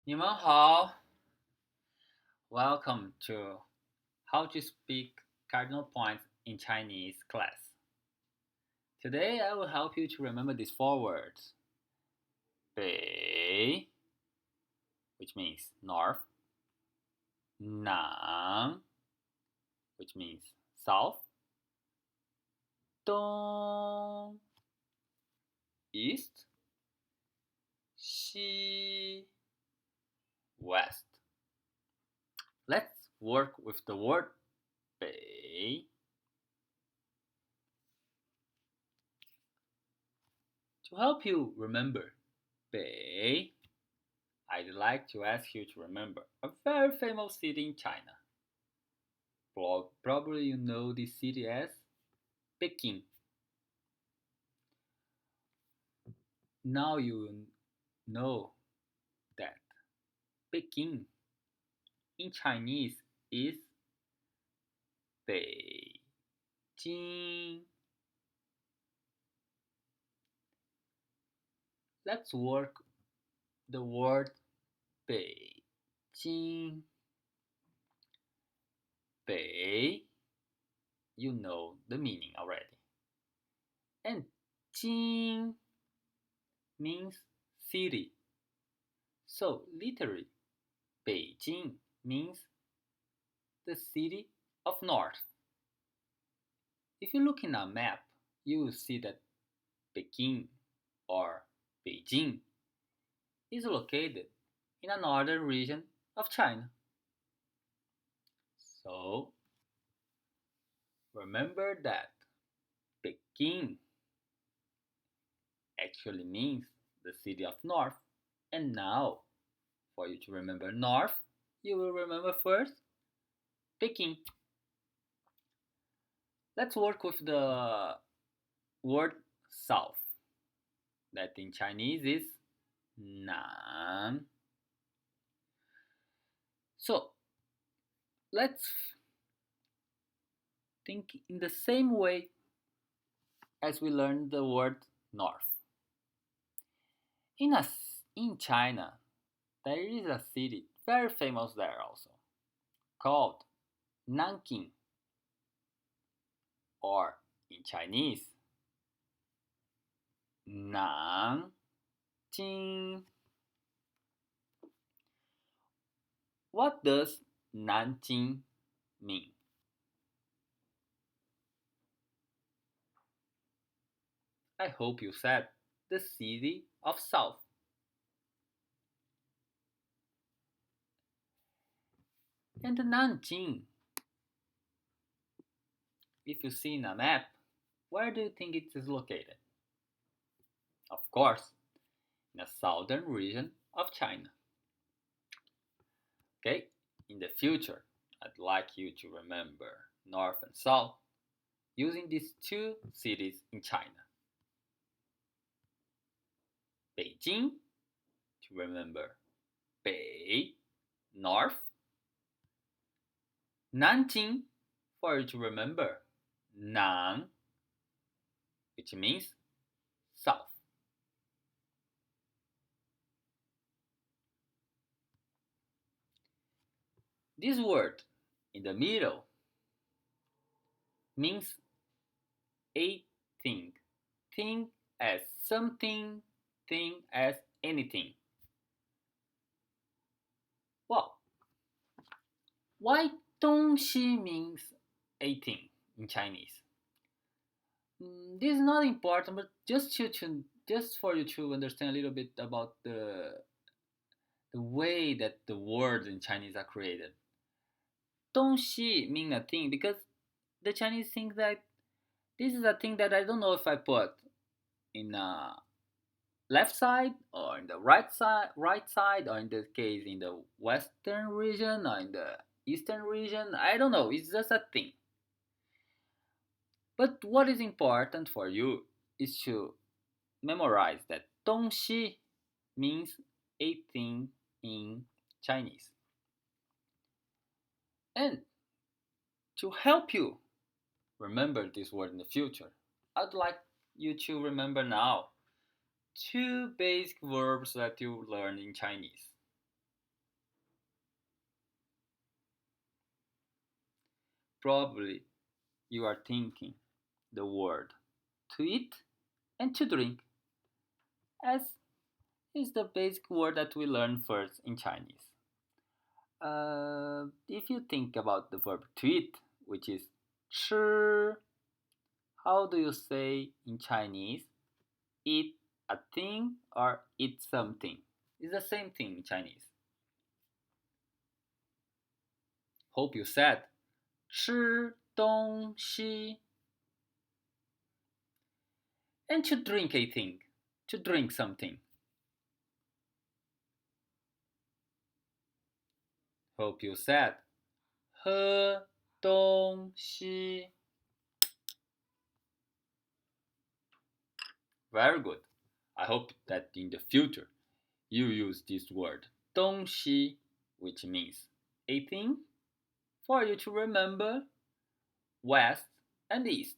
你们好 Welcome to How to Speak Cardinal Points in Chinese class. Today I will help you to remember these four words. 北, which means north. 南, which means south. 东, east. 西, west. Let's work with the word 北. To help you remember 北, I'd like to ask you to remember a very famous city in China. Probably you know this city as Peking. Now you know that Peking in Chinese is Beijing. Let's work the word Beijing. Bei, you know the meaning already. And Jing means city. So literally, Beijing means the city of north. If you look in a map, you will see that Peking or Beijing is located in a northern region of China. So remember that Peking actually means the city of north. And now, for you to remember north, you will remember first Peking. Let's work with the word south, that in Chinese is Nan. So let's think in the same way as we learned the word north. In China, there is a city very famous there also, called Nanking, or in Chinese, Nanjing. What does Nanjing mean? I hope you said the city of south. And Nanjing, if you see in a map, where do you think it is located? Of course, in the southern region of China. Okay, in the future, I'd like you to remember north and south using these two cities in China. Beijing, to remember Bei, north. Nanjing, for you to remember Nan, which means south. This word in the middle means a thing. Thing as something, thing as anything. Well, why 东西 means a thing in Chinese? This is not important, but just for you to understand a little bit about the way that the words in Chinese are created. 东西 mean a thing because the Chinese think that this is a thing that I don't know if I put in a left side or in the right side, or in this case in the western region or in the eastern region. I don't know. It's just a thing. But what is important for you is to memorize that 东西 means a thing in Chinese. And to help you remember this word in the future, I'd like you to remember now two basic verbs that you learn in Chinese. Probably you are thinking the word to eat and to drink, as is the basic word that we learn first in Chinese. If you think about the verb to eat, which is 吃, how do you say in Chinese? Eat a thing or eat something? It's the same thing in Chinese. Hope you said 吃东西. And to drink a thing, to drink something. Hope you said 喝东西. Very good. I hope that in the future you use this word 东西, which means a thing, for you to remember west and east,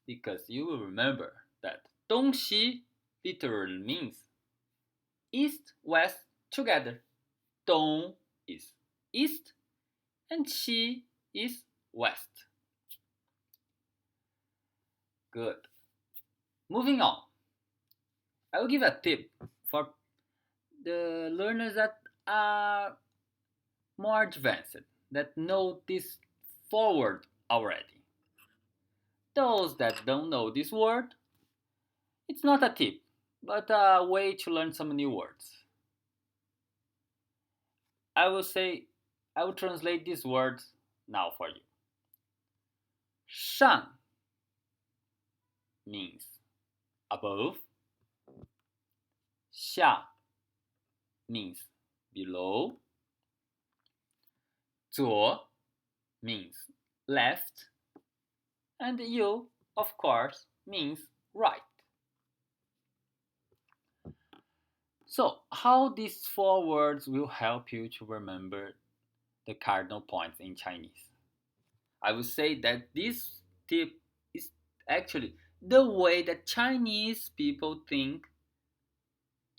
because you will remember that 东西 literally means east, west together. 东 is east and 西 is west. Good. Moving on. I will give a tip for the learners that are more advanced, that know this forward already. Those that don't know this word, it's not a tip, but a way to learn some new words. I will translate these words now for you. 上 means above. 下 means below. 左 means left. And you, of course, means right. So, how these four words will help you to remember the cardinal points in Chinese? I would say that this tip is actually the way that Chinese people think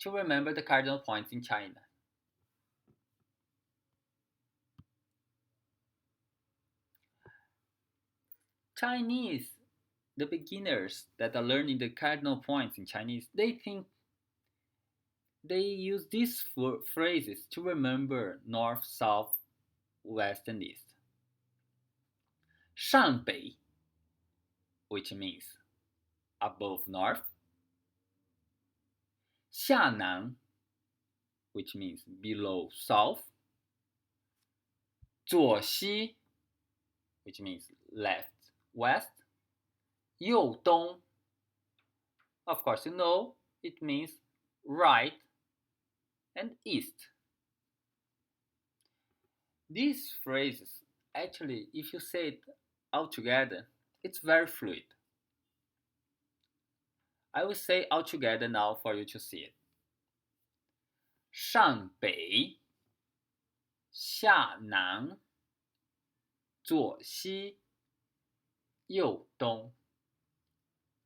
to remember the cardinal points in China. Chinese, the beginners that are learning the cardinal points in Chinese, they think they use these phrases to remember north, south, west, and east. 上北, which means above north. 下南, which means below south. 左西, which means left, west. 右东, of course you know, it means right and east. These phrases, actually, if you say it all together, it's very fluid. I will say all together now for you to see it. 上北, 下南, 左西, 右东.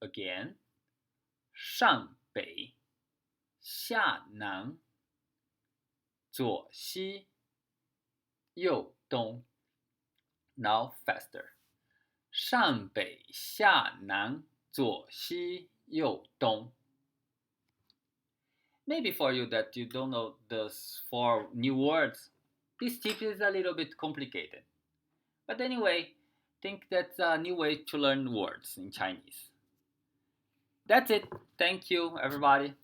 Again, 上北, 下南, 左西, 右东. Now faster. 上北下南左西右东. Maybe for you that you don't know those four new words, this tip is a little bit complicated. But anyway, think that's a new way to learn words in Chinese. That's it. Thank you, everybody.